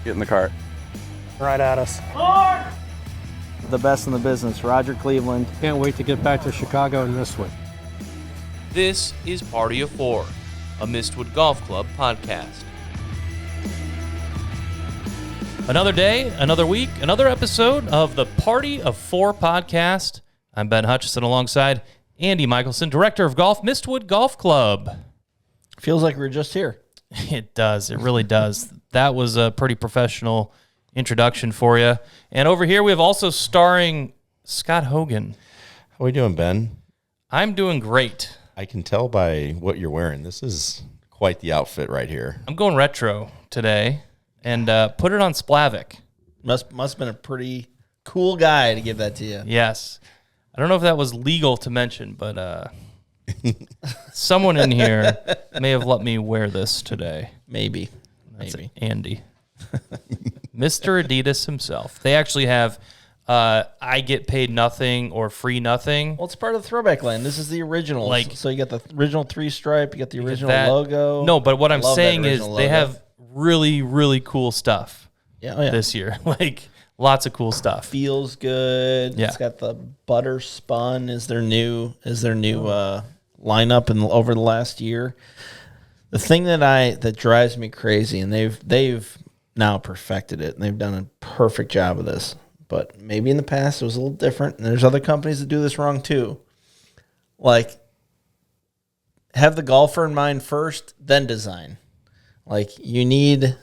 Get in the cart. Right at us. The best in the business, Roger Cleveland. Can't wait to get back to Chicago and Mistwood. This is Party of Fore, a Mistwood Golf Club podcast. Another day, another week, another episode of the Party of Fore podcast. I'm Ben Hutchison alongside Andy Michelson, Director of Golf, Mistwood Golf Club. Feels like we're just here. It does. It really does. That was a pretty professional introduction for you. And over here, we have also starring Scott Hogan. How are we doing, Ben? I'm doing great. I can tell by what you're wearing. This is quite the outfit right here. I'm going retro today and put it on Splavik. Must have been a pretty cool guy to give that to you. Yes. I don't know if that was legal to mention, but someone in here may have let me wear this today. Maybe. That's Andy. Mr. Adidas himself. They actually have I get paid nothing or free nothing. Well, it's part of the throwback line. This is the original. Like, so you got the original 3-stripe, you got the original that logo. No, but what I'm Love saying that is original they logo. have really, really cool stuff yeah. this year. Like, lots of cool stuff. Feels good. Yeah. It's got the butter spun is their new lineup over the last year. The thing that drives me crazy, and they've now perfected it, and they've done a perfect job of this. But maybe in the past it was a little different, and there's other companies that do this wrong too. Like, have the golfer in mind first, then design. Like, you need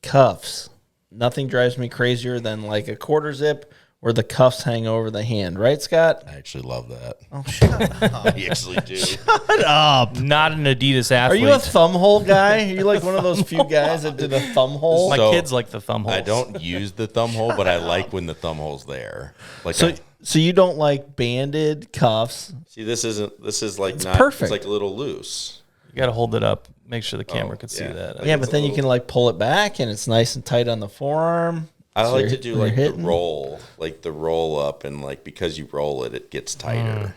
cuffs. Nothing drives me crazier than like a quarter zip where the cuffs hang over the hand. Right, Scott? I actually love that. Oh, shut up. I actually do. Shut up. Not an Adidas Are athlete. you a thumb hole guy? Are you like one of those few guys that do the thumb hole? My So, kids like the thumb holes. I don't use the thumb hole, but I like when the thumb hole's there. Like, So you don't like banded cuffs? see, this is like It's not. perfect. It's like a little loose. You got to hold it up. Make sure the camera can see yeah. that. Yeah, It's but a then you little- can like pull it back, and it's nice and tight on the forearm. I So like you're- to do you're like hitting. the roll, like the roll up, and like because you roll it, it gets tighter.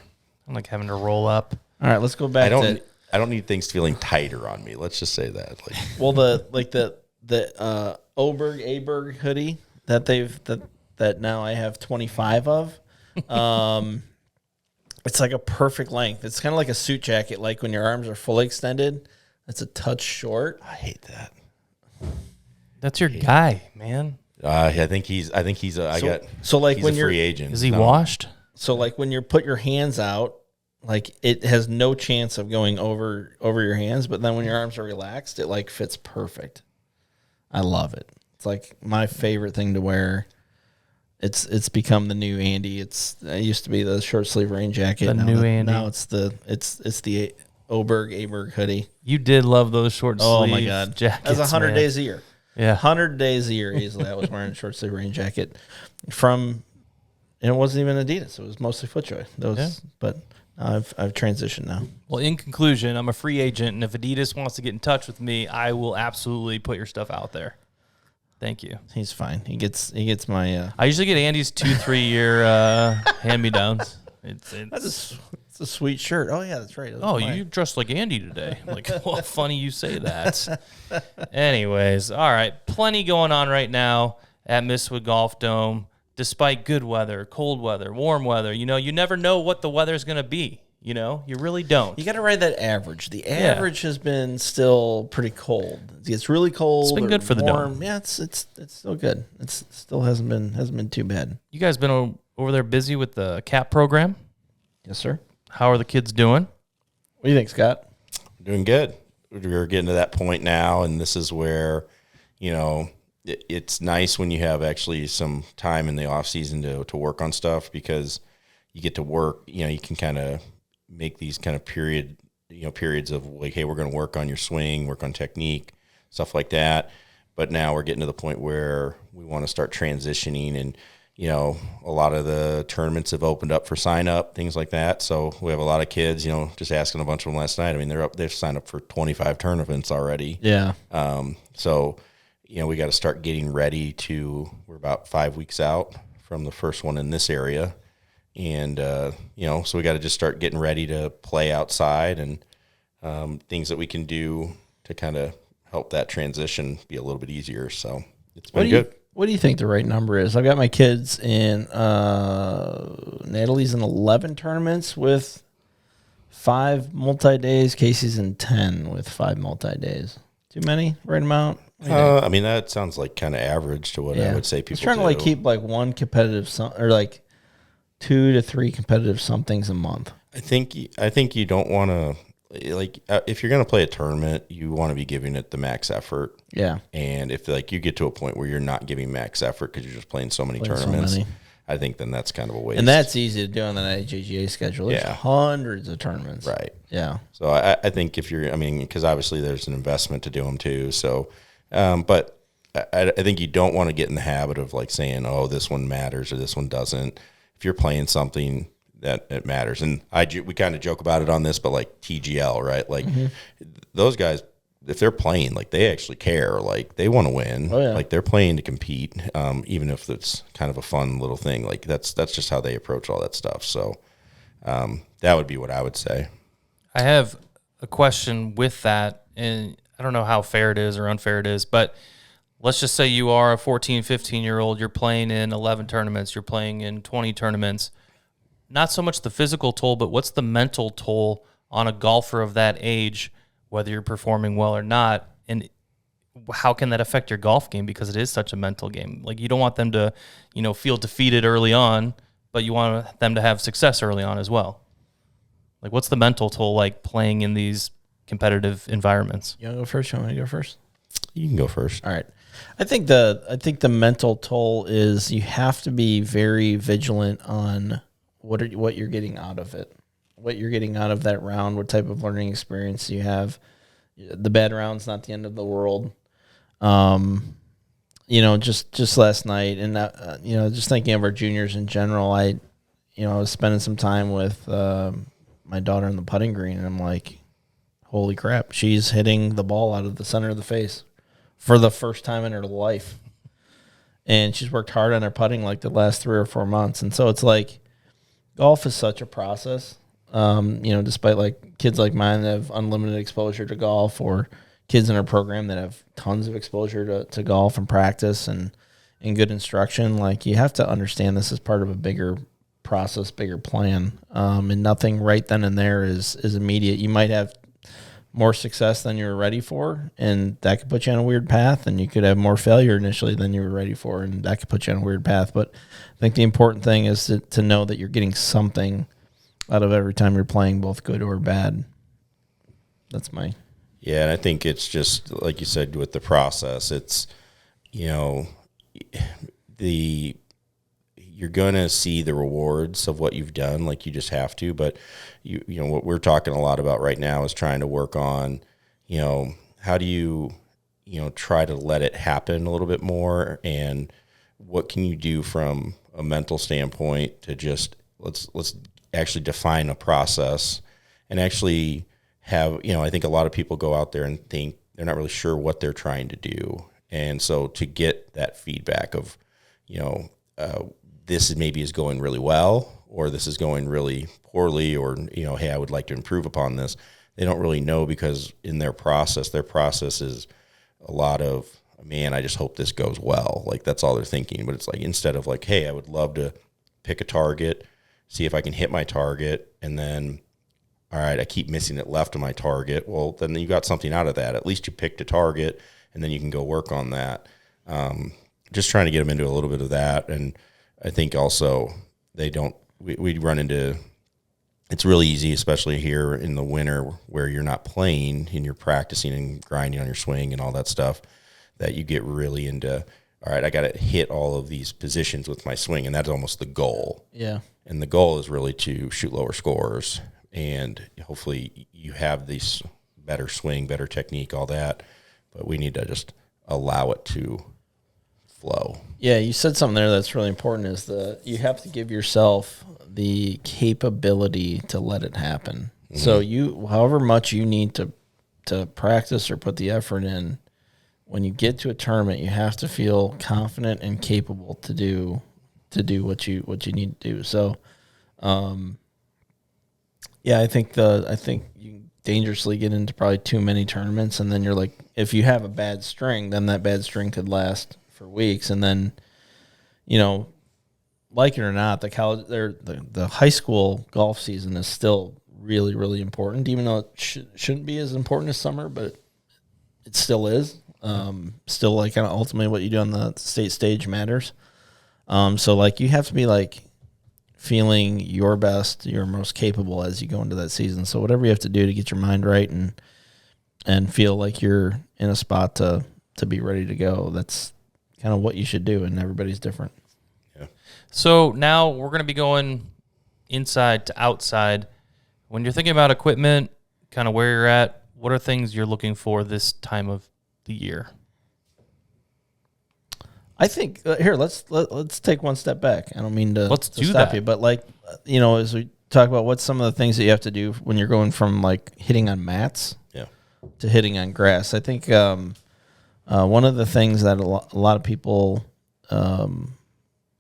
I'm like having to roll up. All right, let's go back I to don't need things feeling tighter on me. Let's just say that. Like, well the Aberg hoodie that now I have 25 of. It's like a perfect length. It's kind of like a suit jacket, like when your arms are fully extended. It's a touch short. I hate that. That's your guy, man. I think he's. He's like He's when a you're free agent. Is he No. washed? So like when you put your hands out, like it has no chance of going over your hands, but then when your arms are relaxed, it like fits perfect. I love it. It's like my favorite thing to wear. It's become the new Andy. It used to be the short sleeve rain jacket. Andy. Now it's the Aberg hoodie. You did love those short sleeve Oh my god, jackets. that's 100 man. days a year. Yeah. 100 days a year easily. I was wearing a short sleeve rain jacket and it wasn't even Adidas. It was mostly FootJoy. But I've transitioned now. Well, in conclusion, I'm a free agent, and if Adidas wants to get in touch with me, I will absolutely put your stuff out there. Thank you. He's fine. He gets my. I usually get Andy's 2-3 year hand-me-downs. It's It's a sweet shirt. Oh yeah, that's right. That was oh, mine. you dressed like Andy today. I'm like, well, funny you say that. Anyways, all right. Plenty going on right now at Mistwood Golf Dome. Despite good weather, cold weather, warm weather, you never know what the weather's going to be. You really don't. You got to ride that average. The average has been still pretty cold. It gets really cold. It's been or good for the warm. dome. Yeah, it's still good. It still hasn't been too bad. You guys been over there busy with the CAP program? Yes, sir. How are the kids doing? What do you think, Scott? Doing good. We're getting to that point now, and this is where, it's nice when you have actually some time in the off season to work on stuff, because you get to work. You can kind of make these kind of periods of like, hey, we're going to work on your swing, work on technique, stuff like that. But now we're getting to the point where we want to start transitioning, and a lot of the tournaments have opened up for sign up, things like that. So we have a lot of kids, just asking a bunch of them last night. I mean, they've signed up for 25 tournaments already. Yeah. So, we got to start getting ready we're about 5 weeks out from the first one in this area. And, so we got to just start getting ready to play outside, and things that we can do to kind of help that transition be a little bit easier. So it's been good. What do you think the right number is? I've got my kids in Natalie's in 11 tournaments with 5 multi-days. Casey's in 10 with 5 multi-days. Too many? Right amount? I mean, that sounds like kind of average to what I would say people trying do. to like keep like one competitive or like 2 to 3 competitive somethings a month. I think you don't want to like if you're going to play a tournament, you want to be giving it the max effort. Yeah. And if like you get to a point where you're not giving max effort because you're just playing so many tournaments, I think then that's kind of a waste. And that's easy to do on the IJGA schedule. There's hundreds of tournaments. Right. Yeah. So I think if you're, I mean, because obviously there's an investment to do them too. So, but I think you don't want to get in the habit of like saying, oh, this one matters or this one doesn't. If you're playing something that it matters, and we kind of joke about it on this, but like TGL, right? Like those guys, if they're playing, like they actually care, like they want to win, like they're playing to compete, even if it's kind of a fun little thing. Like that's just how they approach all that stuff. So that would be what I would say. I have a question with that, and I don't know how fair it is or unfair it is, but let's just say you are a 14, 15-year-old, you're playing in 11 tournaments, you're playing in 20 tournaments. Not so much the physical toll, but what's the mental toll on a golfer of that age, whether you're performing well or not, and how can that affect your golf game? Because it is such a mental game. Like you don't want them to, feel defeated early on, but you want them to have success early on as well. Like what's the mental toll like playing in these competitive environments? You want to go first? You want me to go first? You can go first. All right. I think the mental toll is you have to be very vigilant on what you're getting out of it, what you're getting out of that round, what type of learning experience you have. The bad round's not the end of the world. Just last night, and just thinking of our juniors in general, I was spending some time with my daughter in the putting green, and I'm like, holy crap, she's hitting the ball out of the center of the face for the first time in her life. And she's worked hard on her putting like the last 3 or 4 months. And so it's like, golf is such a process. Despite like kids like mine that have unlimited exposure to golf, or kids in our program that have tons of exposure to golf and practice and good instruction, like you have to understand this is part of a bigger process, bigger plan. And nothing right then and there is immediate. You might have more success than you were ready for, and that could put you on a weird path, and you could have more failure initially than you were ready for, and that could put you on a weird path. But I think the important thing is to know that you're getting something out of every time you're playing, both good or bad. That's my... Yeah, and I think it's just, like you said, with the process, it's, you're going to see the rewards of what you've done, like you just have to. But, what we're talking a lot about right now is trying to work on, how do you, try to let it happen a little bit more, and what can you do from a mental standpoint to just let's actually define a process and actually have, I think a lot of people go out there and think they're not really sure what they're trying to do. And so to get that feedback of, this maybe is going really well, or this is going really poorly, or, hey, I would like to improve upon this. They don't really know, because in their process is a lot of, man, I just hope this goes well. Like that's all they're thinking. But it's like, instead of like, hey, I would love to pick a target, see if I can hit my target, and then, all right, I keep missing it left of my target. Well, then you got something out of that. At least you picked a target, and then you can go work on that. Just trying to get them into a little bit of that. And I think also we run into, it's really easy, especially here in the winter where you're not playing and you're practicing and grinding on your swing and all that stuff, that you get really into, all right, I got to hit all of these positions with my swing. And that's almost the goal. Yeah. And the goal is really to shoot lower scores. And hopefully you have this better swing, better technique, all that. But we need to just allow it to flow. Yeah, you said something there that's really important, is you have to give yourself the capability to let it happen. Mm-hmm. So however much you need to practice or put the effort in, when you get to a tournament, you have to feel confident and capable to do what you need to do. So, I think you dangerously get into probably too many tournaments, and then you're like, if you have a bad string, then that bad string could last for weeks, and then, you know, like it or not, the high school golf season is still really, really important, even though it shouldn't be as important as summer, but it still is. Still, like, kind of ultimately what you do on the state stage matters. So, like, you have to be, like, feeling your best, your most capable as you go into that season. So whatever you have to do to get your mind right and feel like you're in a spot to be ready to go, that's kind of what you should do, and everybody's different. Yeah. So now we're going to be going inside to outside. When you're thinking about equipment, kind of where you're at, what are things you're looking for this time of the year? I think here let's take one step back. I don't mean to do stop that. you, but, like, you know, as we talk about what's some of the things that you have to do when you're going from, like, hitting on mats to hitting on grass. I think one of the things that a lot of people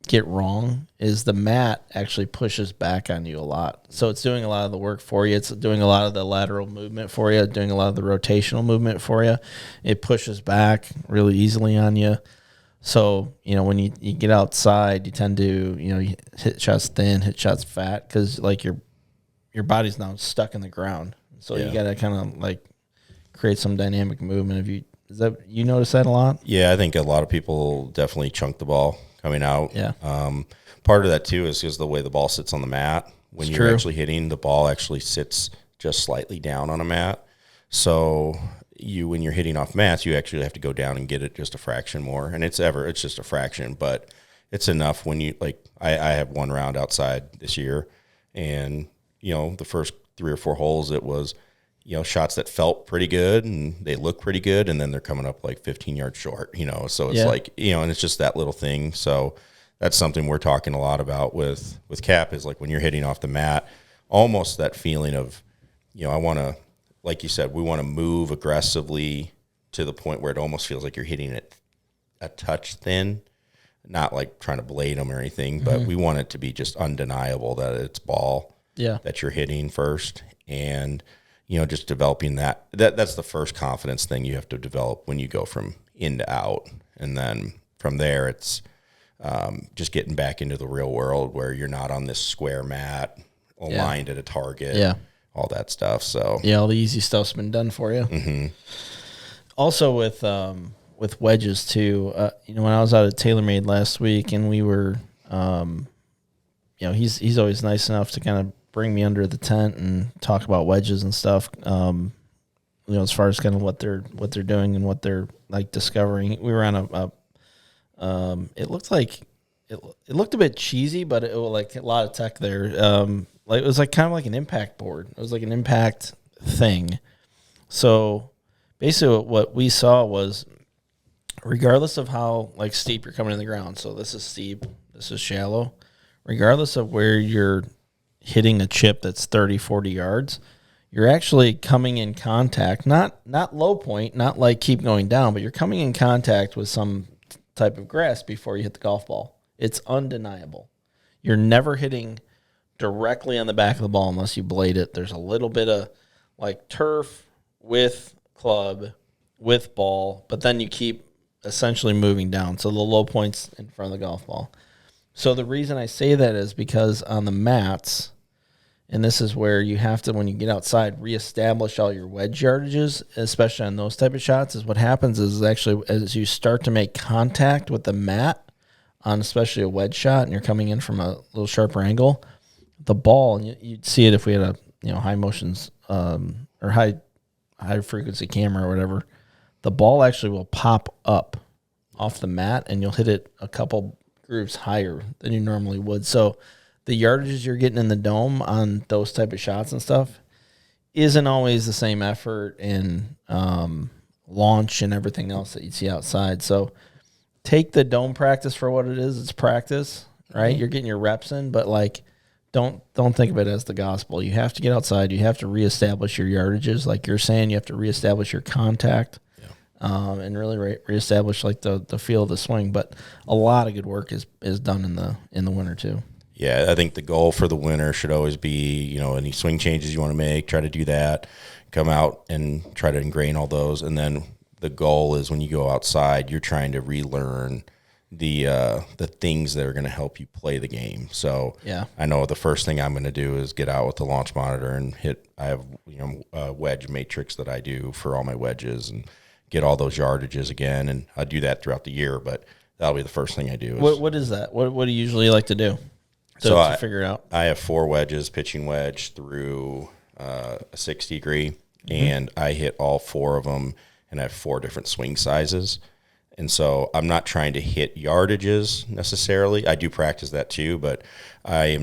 get wrong is the mat actually pushes back on you a lot. So it's doing a lot of the work for you. It's doing a lot of the lateral movement for you, doing a lot of the rotational movement for you. It pushes back really easily on you. So, you know, when you get outside, you tend to, you know, you hit shots thin, hit shots fat, because, like, your body's now stuck in the ground. So you got to kind of, like, create some dynamic movement. You notice that a lot? Yeah, I think a lot of people definitely chunk the ball coming out. Yeah. Part of that too is because the way the ball sits on the mat. When It's you're true. actually hitting, the ball actually sits just slightly down on a mat. So when you're hitting off mats, you actually have to go down and get it just a fraction more. And it's just a fraction, but it's enough when you, like, I have one round outside this year, and, you know, the first 3 or 4 holes, it was, you know, shots that felt pretty good and they look pretty good, and then they're coming up like 15 yards short, you know. So it's like, you know, and it's just that little thing. So that's something we're talking a lot about with Cap, is, like, when you're hitting off the mat, almost that feeling of, you know, I want to, like you said, we want to move aggressively to the point where it almost feels like you're hitting it a touch thin, not like trying to blade them or anything, but we want it to be just undeniable that it's ball that you're hitting first. And, you know, just developing that's the first confidence thing you have to develop when you go from in to out. And then from there, it's just getting back into the real world where you're not on this square mat aligned at a target, all that stuff. So all the easy stuff's been done for you. Mm-hmm. Also with wedges too, you know, when I was out at TaylorMade last week, and we were, you know, he's always nice enough to kind of bring me under the tent and talk about wedges and stuff. You know, as far as kind of what they're doing and what they're, like, discovering. We were on it looked like it looked a bit cheesy, but it was, like, a lot of tech there. Like, it was, like, kind of like an impact board. It was like an impact thing. So basically what we saw was, regardless of how, like, steep you're coming in the ground, so this is steep, this is shallow, regardless of where you're hitting a chip that's 30, 40 yards, you're actually coming in contact, not low point, not like keep going down, but you're coming in contact with some type of grass before you hit the golf ball. It's undeniable. You're never hitting directly on the back of the ball unless you blade it. There's a little bit of, like, turf with club, with ball, but then you keep essentially moving down. So the low point's in front of the golf ball. So the reason I say that is because on the mats, and this is where you have to, when you get outside, reestablish all your wedge yardages, especially on those type of shots, is what happens is actually as you start to make contact with the mat on especially a wedge shot, and you're coming in from a little sharper angle, the ball, and you'd see it if we had a, you know, high motions or high frequency camera or whatever, the ball actually will pop up off the mat, and you'll hit it a couple grooves higher than you normally would. So the yardages you're getting in the dome on those type of shots and stuff isn't always the same effort and launch and everything else that you'd see outside. So take the dome practice for what it is. It's practice, right? You're getting your reps in, but, like, don't think of it as the gospel. You have to get outside. You have to reestablish your yardages. Like you're saying, you have to reestablish your contact. And really reestablish, like, the feel of the swing. But a lot of good work is done in the winter too. Yeah, I think the goal for the winter should always be, you know, any swing changes you want to make, try to do that, come out and try to ingrain all those. And then the goal is when you go outside, you're trying to relearn the things that are going to help you play the game. So I know the first thing I'm going to do is get out with the launch monitor and hit. I have a wedge matrix that I do for all my wedges and get all those yardages again, and I do that throughout the year. But that'll be the first thing I do. What is that? What do you usually like to do to figure it out? I have 4 wedges, pitching wedge through a 60 degree, and I hit all 4 of them, and I have 4 different swing sizes. And so I'm not trying to hit yardages necessarily. I do practice that too, but I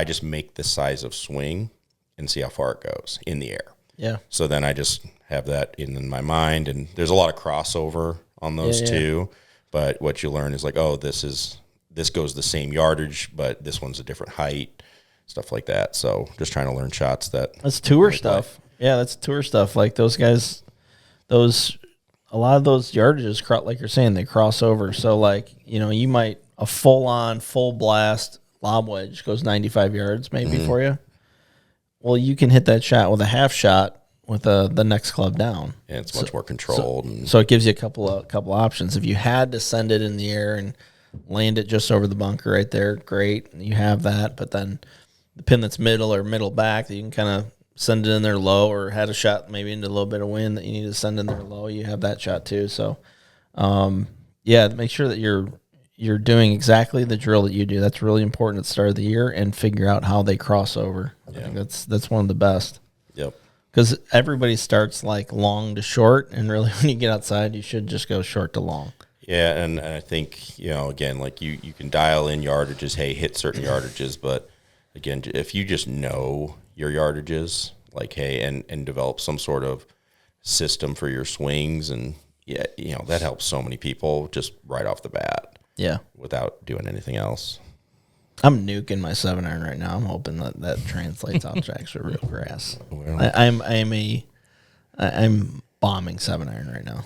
just make the size of swing and see how far it goes in the air. Yeah. So then I just have that in my mind, and there's a lot of crossover on those two. But what you learn is like, oh, this goes the same yardage, but this one's a different height, stuff like that. So just trying to learn shots that's tour stuff. Yeah, that's tour stuff. Like those guys, a lot of those yardages, like you're saying, they cross over. So like, you might a full blast lob wedge goes 95 yards maybe for you. Well, you can hit that shot with a half shot with the next club down. And it's much more controlled. So it gives you a couple options. If you had to send it in the air and land it just over the bunker right there, great. You have that. But then the pin that's middle or middle back that you can kind of send it in there low, or had a shot maybe into a little bit of wind that you need to send in there low, you have that shot too. So, make sure that you're doing exactly the drill that you do. That's really important at the start of the year, and figure out how they cross over. I think that's one of the best. Yep. Because everybody starts like long to short, and really when you get outside, you should just go short to long. Yeah, and I think, again, like you can dial in yardages, hey, hit certain yardages, but again, if you just know your yardages, like, hey, and develop some sort of system for your swings, and that helps so many people just right off the bat. Yeah. Without doing anything else. I'm nuking my 7-iron right now. I'm hoping that translates out to actually real grass. Well, I'm bombing 7-iron right now.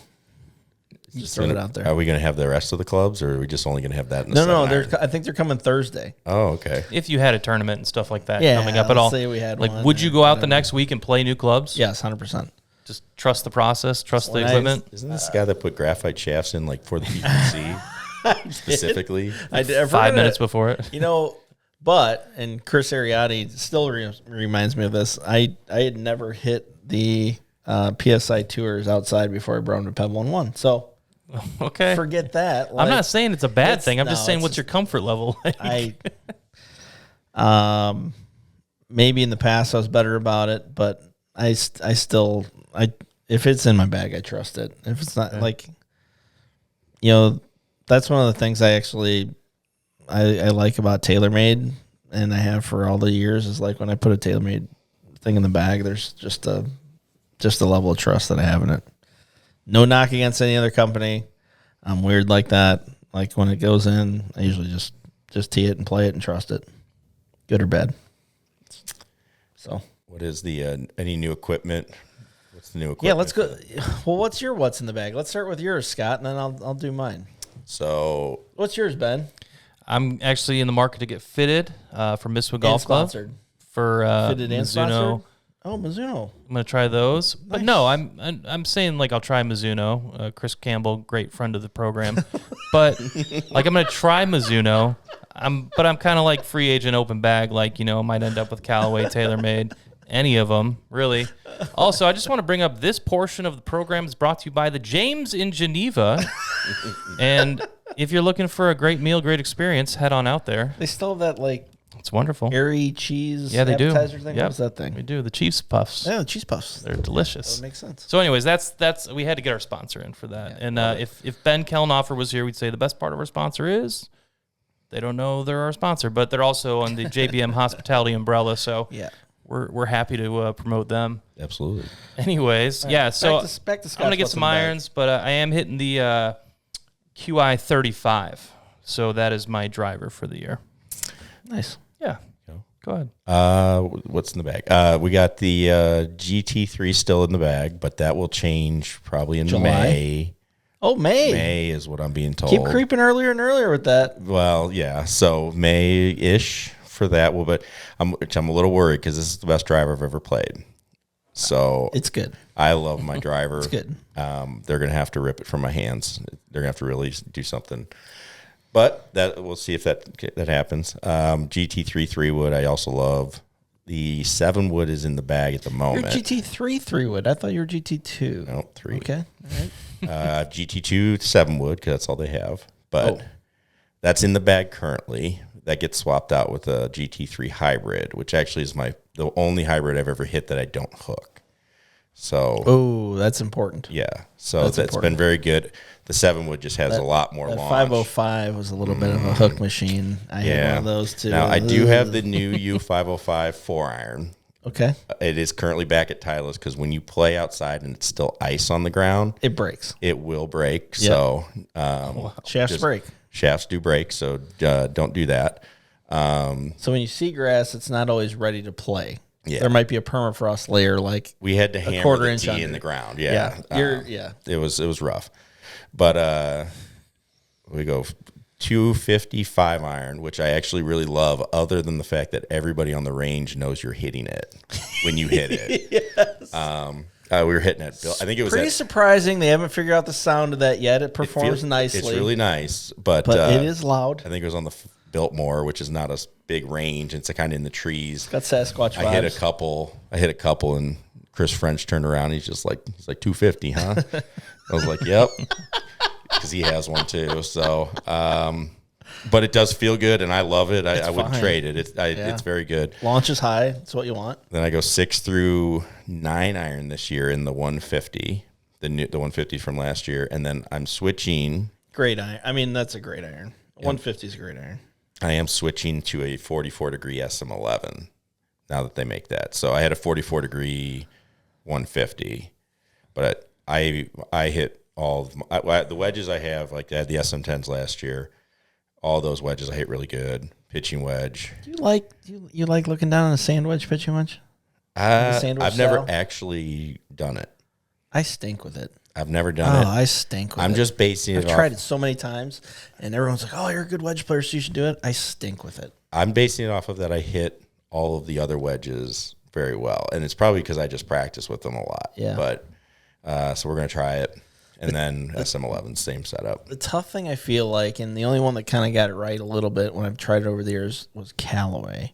Just throw it out there. Are we going to have the rest of the clubs, or are we just only going to have that in the No, I think they're coming Thursday. Oh, okay. If you had a tournament and stuff like that Yeah, coming up at all, say we had like, one, would you go out the next week and play new clubs? Yes, 100%. Just trust the process, trust the equipment. Isn't this guy that put graphite shafts in, like, for the PPC specifically? I did 5 minutes before it. And Chris Ariati still reminds me of this. I had never hit the PSI tours outside before I brought him to Pebble and won. So okay, forget that. I'm not saying it's a bad thing. I'm just saying, what's your comfort level like? Maybe in the past I was better about it, but I still if it's in my bag, I trust it. If it's not, that's one of the things I like about TaylorMade, and I have for all the years, is like when I put a TaylorMade thing in the bag, there's just a level of trust that I have in it. No knock against any other company. I'm weird like that. Like when it goes in, I usually just tee it and play it and trust it, good or bad. So, what is the any new equipment? What's the new equipment? Yeah, let's go. Well, what's in the bag? Let's start with yours, Scott, and then I'll do mine. So, what's yours, Ben? I'm actually in the market to get fitted for Mistwood Golf Club. For fitted and Mizuno. Sponsored? Oh, Mizuno. I'm gonna try those, but no, I'm saying like I'll try Mizuno. Chris Campbell, great friend of the program, but like I'm gonna try Mizuno. I'm kind of like free agent, open bag. Like I might end up with Callaway, TaylorMade, any of them really. Also, I just want to bring up this portion of the program is brought to you by the James in Geneva, and if you're looking for a great meal, great experience, head on out there. They still have that it's wonderful. airy cheese they do. appetizer thing. Yep. What's that thing? We do the Chiefs Puffs. Yeah, the cheese puffs. They're delicious. That makes sense. So, anyways, that's we had to get our sponsor in for that. Yeah, and if Ben Kellenhofer was here, we'd say the best part of our sponsor is they don't know they're our sponsor, but they're also on the JBM Hospitality umbrella. So yeah, we're happy to promote them. Absolutely. Anyways, right, so back to Scott, I'm gonna get some irons, but I am hitting the QI 35. So that is my driver for the year. Nice. Yeah. Go ahead. What's in the bag? We got the GT3 still in the bag, but that will change probably in July? May. Oh, May. May is what I'm being told. Keep creeping earlier and earlier with that. Well, yeah. So May-ish for that. Well, but I'm a little worried because this is the best driver I've ever played. So It's good. I love my driver. It's good. They're going to have to rip it from my hands. They're going to have to really do something. But that we'll see if that happens. GT3 3-wood I also love. The 7-wood is in the bag at the moment. You're GT3 3-wood. I thought you were GT2. No, 3. Okay. All right. GT2 7-wood because that's all they have. But that's in the bag currently. That gets swapped out with a GT3 hybrid, which actually is the only hybrid I've ever hit that I don't hook. So that's important. yeah. So that's been very good. The 7-wood just has a lot more launch. 505 was a little bit of a hook machine. I had one of those too. Now I do have the new U505 4-iron. Okay. It is currently back at Titleist because when you play outside and it's still ice on the ground, It breaks. it will break. Yep. So Shafts break. Shafts do break, so don't do that. So when you see grass, it's not always ready to play. Yeah. There might be a permafrost layer like We had to hammer quarter the inch tee under. in the ground. Yeah, Yeah. It was rough, but we go 255 iron, which I actually really love. Other than the fact that everybody on the range knows you're hitting it when you hit it. Yes. We were hitting it. I think it was Pretty surprising. They haven't figured out the sound of that yet. It performs nicely. It's really nice, but it is loud. I think it was on the Biltmore, which is not a big range. It's kind of in the trees. Got Sasquatch vibes. I hit a couple, and Chris French turned around. He's like 250, huh? I was like, yep, because he has one too. So, but it does feel good, and I love it. I wouldn't trade it. It's very good. Launch is high. That's what you want. Then I go 6 through 9 iron this year in the 150, the 150 from last year, and then I'm switching. Great iron. I mean, that's a great iron. 150 is a great iron. I am switching to a 44-degree SM11 now that they make that. So I had a 44-degree 150, but I hit all of the wedges I have. Like I had the SM10s last year. All those wedges I hit really good. Pitching wedge. Do you like looking down on a sand wedge, pitching wedge? I've never actually done it. I stink with it. I've never done it. I stink with it. I'm just basing it off. I've tried it so many times, and everyone's like, "Oh, you're a good wedge player, so you should do it." I stink with it. I'm basing it off of that. I hit all of the other wedges very well, and it's probably because I just practice with them a lot. Yeah. But so we're gonna try it, and then SM11, same setup. The tough thing I feel like, and the only one that kind of got it right a little bit when I've tried it over the years was Callaway.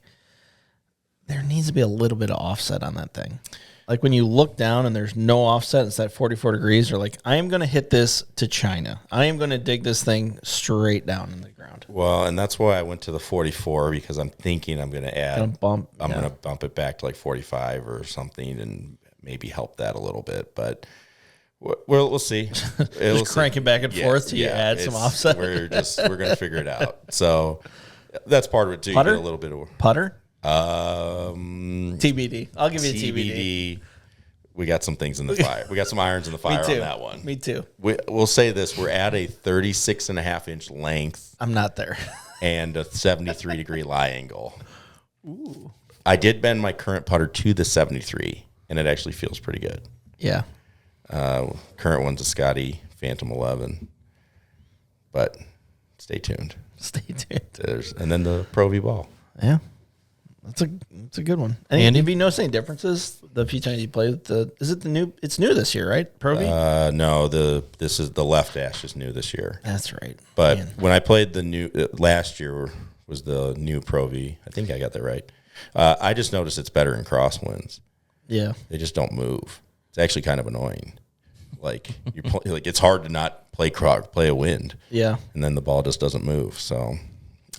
There needs to be a little bit of offset on that thing. Like when you look down and there's no offset, it's that 44 degrees. You're like, I am going to hit this to China. I am going to dig this thing straight down in the ground. Well, and that's why I went to the 44 because I'm thinking I'm going to add. I'm going to bump it back to like 45 or something and maybe help that a little bit. But we'll see. Just cranking back and forth till you add some offset. We're going to figure it out. So that's part of it too. Putter? You get a little bit of putter. TBD. I'll give you a TBD. We got some things in the fire. We got some irons in the fire on that one. Me too. We'll say this. We're at a 36.5-inch length. I'm not there. And a 73-degree lie angle. Ooh. I did bend my current putter to the 73, and it actually feels pretty good. Yeah. Current one's a Scotty Phantom 11. But stay tuned. Stay tuned. And then the Pro V ball. Yeah. That's a good one. And have you noticed any differences the few times you play with is it the new? It's new this year, right? Pro V? No, this is the left dash is new this year. That's right. But when I played the new last year was the new Pro V. I think I got that right. I just noticed it's better in crosswinds. Yeah, they just don't move. It's actually kind of annoying. Like like it's hard to not play a wind. Yeah, and then the ball just doesn't move. So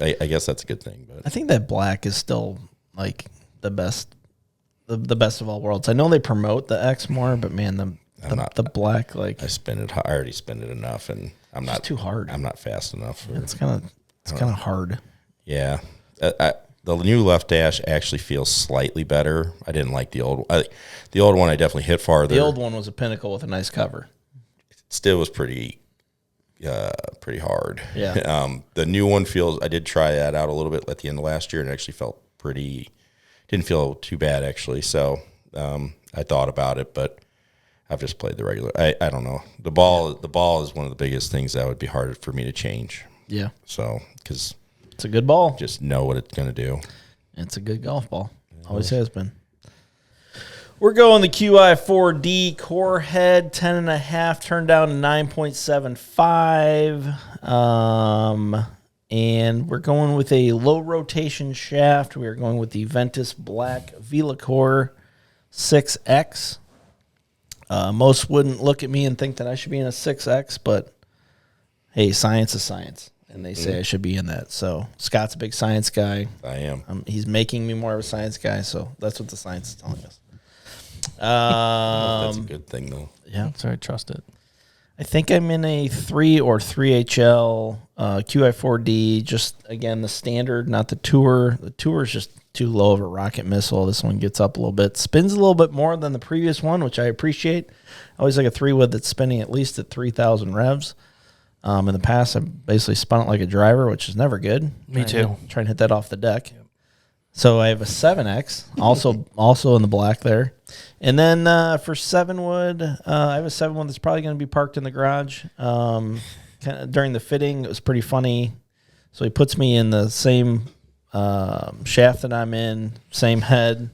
I guess that's a good thing. But I think that black is still like the best of all worlds. I know they promote the X more, but man, the black, like I already spin it enough, and I'm not too hard. I'm not fast enough. It's kind of hard. Yeah, the new left dash actually feels slightly better. I didn't like the old. The old one I definitely hit farther. The old one was a Pinnacle with a nice cover. It still was pretty hard. Yeah. The new one feels. I did try that out a little bit at the end of last year, and it actually felt pretty. Didn't feel too bad actually. So I thought about it, but I've just played the regular. I don't know. The ball is one of the biggest things that would be hard for me to change. Yeah. So because it's a good ball. Just know what it's going to do. It's a good golf ball. Always has been. We're going the QI4D core head, 10.5, turned down to 9.75. And we're going with a low rotation shaft. We are going with the Ventus Black Velacore 6X. Most wouldn't look at me and think that I should be in a 6X, but hey, science is science. And they say I should be in that. So Scott's a big science guy. I am. He's making me more of a science guy, so that's what the science is telling us. That's a good thing, though. Yeah. Sorry, trust it. I think I'm in a 3 or 3HL QI4D. Just, again, the standard, not the Tour. The Tour is just too low of a rocket missile. This one gets up a little bit. Spins a little bit more than the previous one, which I appreciate. I always like a 3-wood that's spinning at least at 3,000 revs. In the past, I basically spun it like a driver, which is never good. Me too. Try and hit that off the deck. Yep. So I have a 7X, also in the black there. And then for 7-wood, I have a 7-wood that's probably going to be parked in the garage. Kind of during the fitting, it was pretty funny. So he puts me in the same shaft that I'm in, same head.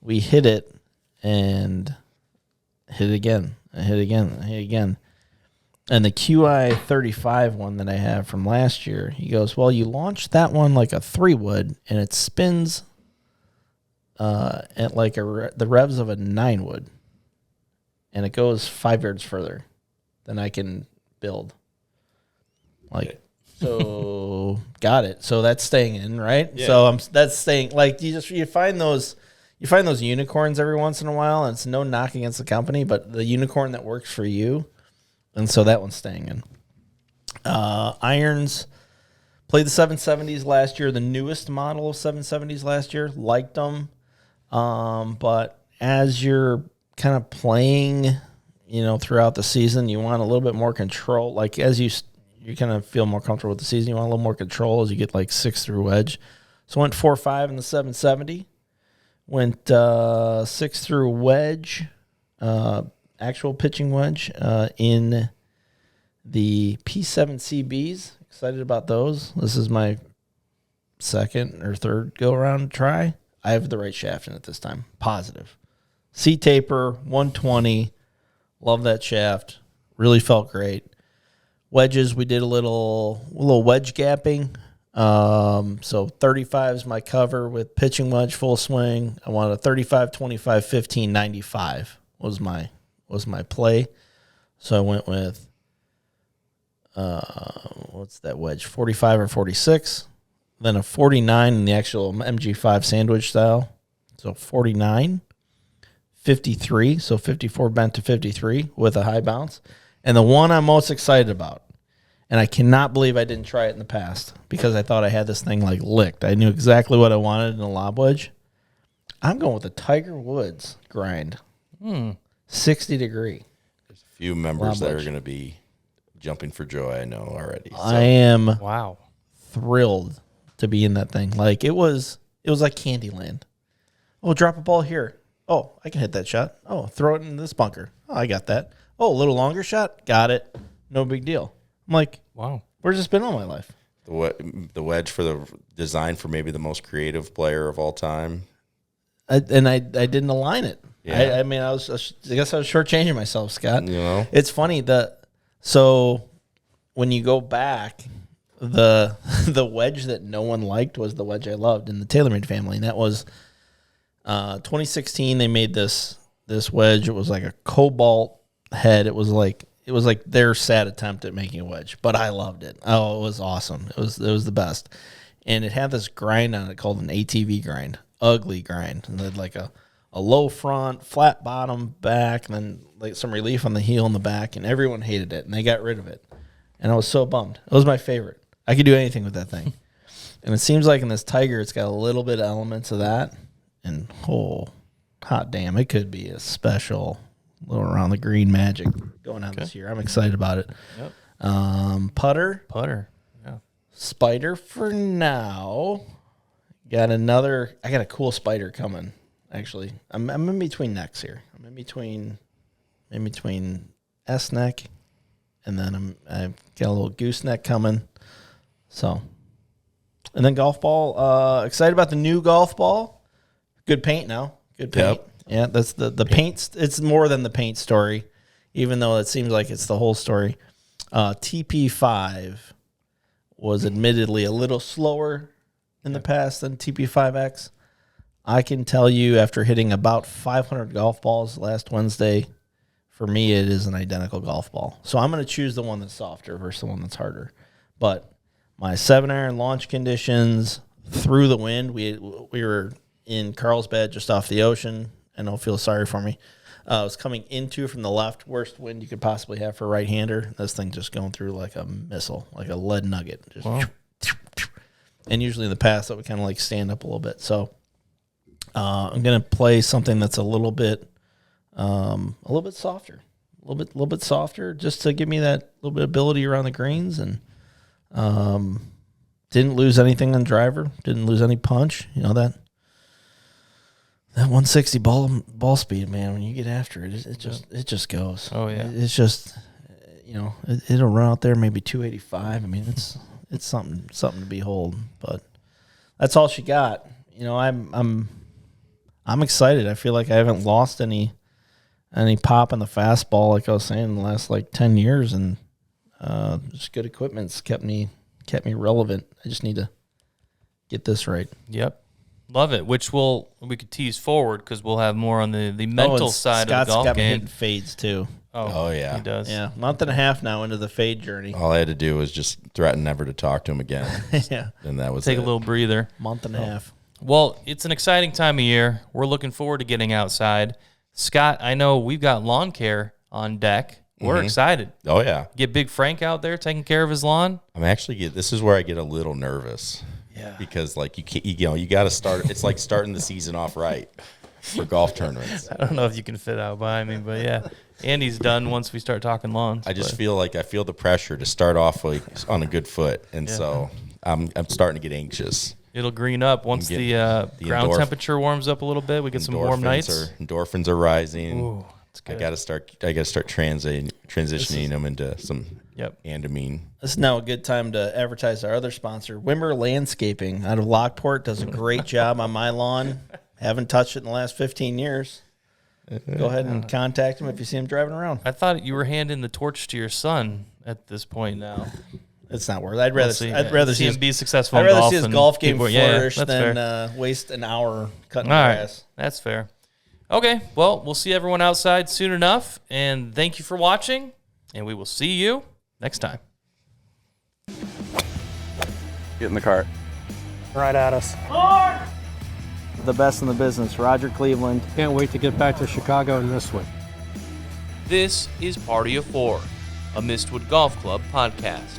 We hit it and hit it again. I hit it again. I hit it again. And the QI35 one that I have from last year, he goes, well, you launched that one like a 3-wood, and it spins at like the revs of a 9-wood, and it goes 5 yards further than I can build. Like, so got it. So that's staying in, right? Yeah. So that's staying. Like you find those unicorns every once in a while, and it's no knock against the company, but the unicorn that works for you. And so that one's staying in. Irons, played the 770s last year, the newest model of 770s last year. Liked them. But as you're kind of playing, throughout the season, you want a little bit more control. Like as you kind of feel more comfortable with the season, you want a little more control as you get like 6 through wedge. So went 4.5 in the 770. Went 6 through wedge. Actual pitching wedge in the P7CBs. Excited about those. This is my second or third go-around try. I have the right shaft in it this time. Positive. C-taper, 120. Love that shaft. Really felt great. Wedges, we did a little wedge gapping. So 35 is my cover with pitching wedge, full swing. I wanted a 35, 25, 15, 95 was my play. So I went with what's that wedge, 45 or 46, then a 49 in the actual MG5 sandwich style. So 49, 53, so 54 bent to 53 with a high bounce. And the one I'm most excited about, and I cannot believe I didn't try it in the past because I thought I had this thing like licked. I knew exactly what I wanted in a lob wedge. I'm going with the Tiger Woods grind. 60 degree. There's a few members that are going to be jumping for joy, I know already. So. I am wow thrilled to be in that thing. Like it was like Candyland. Oh, drop a ball here. Oh, I can hit that shot. Oh, throw it in this bunker. Oh, I got that. Oh, a little longer shot. Got it. No big deal. I'm like, wow, where's this been all my life? The wedge for the design for maybe the most creative player of all time. I didn't align it. Yeah. I mean, I guess I was shortchanging myself, Scott. It's funny so when you go back, the wedge that no one liked was the wedge I loved in the TaylorMade family, and that was 2016. They made this wedge. It was like a cobalt head. It was like their sad attempt at making a wedge, but I loved it. Oh, it was awesome. It was the best, and it had this grind on it called an ATV grind, ugly grind, and it had like a low front, flat bottom, back, and then like some relief on the heel and the back, and everyone hated it, and they got rid of it. And I was so bummed. It was my favorite. I could do anything with that thing. And it seems like in this Tiger, it's got a little bit of elements of that. And, hot damn, it could be a special little around the green magic going on this year. I'm excited about it. Yep. Putter. Yeah. Spider for now. I got a cool spider coming. Actually, I'm in between necks here. I'm in between S neck, and then I've got a little gooseneck coming. So, and then golf ball. Excited about the new golf ball. Good paint now. Good paint. Yeah, that's the paint. It's more than the paint story, even though it seems like it's the whole story. TP5 was admittedly a little slower in the past than TP5X. I can tell you after hitting about 500 golf balls last Wednesday, for me it is an identical golf ball. So I'm going to choose the one that's softer versus the one that's harder. But my 7-iron launch conditions through the wind, we were in Carlsbad just off the ocean, and don't feel sorry for me. I was coming into from the left, worst wind you could possibly have for a right-hander. This thing just going through like a missile, like a lead nugget. Just Wow. And usually in the past, that would kind of like stand up a little bit. So I'm going to play something that's a little bit softer, a little bit softer, just to give me that little bit of ability around the greens. And didn't lose anything on driver, didn't lose any punch. You know, that 160 ball speed, man, when you get after it, it just goes. Oh, yeah. It's just, you know, it'll run out there maybe 285. I mean, it's something to behold. But that's all she got. You know, I'm excited. I feel like I haven't lost any pop in the fastball, like I was saying, in the last like 10 years, and just good equipment's kept me relevant. I just need to get this right. Yep. Love it, which we could tease forward because we'll have more on the mental side of the golf got me game. hitting fades too. Oh, yeah. He does. Yeah, month and a half now into the fade journey. All I had to do was just threaten never to talk to him again. Yeah, And that was Take it. a little breather. month and a half. Well, it's an exciting time of year. We're looking forward to getting outside. Scott, I know we've got lawn care on deck. We're excited. Oh, yeah. Get Big Frank out there taking care of his lawn. This is where I get a little nervous. Yeah. Because like you got to start. It's like starting the season off right for golf tournaments. I don't know if you can fit out behind me, but yeah, Andy's done once we start talking lawns. I just but feel like I feel the pressure to start off like on a good foot, and so I'm starting to get anxious. it'll green up once the ground temperature warms up a little bit. We get some warm nights. Endorphins are rising. Ooh, it's good. I got to start transitioning them into some andamine. This is now a good time to advertise our other sponsor, Wimmer Landscaping out of Lockport. Does a great job on my lawn. Haven't touched it in the last 15 years. Go ahead and contact him if you see him driving around. I thought you were handing the torch to your son at this point now. It's not worth it. I'd rather see him be successful. I'd rather see his golf game keyboard. flourish that's than fair. waste an hour cutting All right, grass. that's fair. Okay, well, we'll see everyone outside soon enough, and thank you for watching, and we will see you next time. Get in the cart. Right at us. The best in the business, Roger Cleveland. Can't wait to get back to Chicago and Mistwood. This is Party of Fore, a Mistwood Golf Club podcast.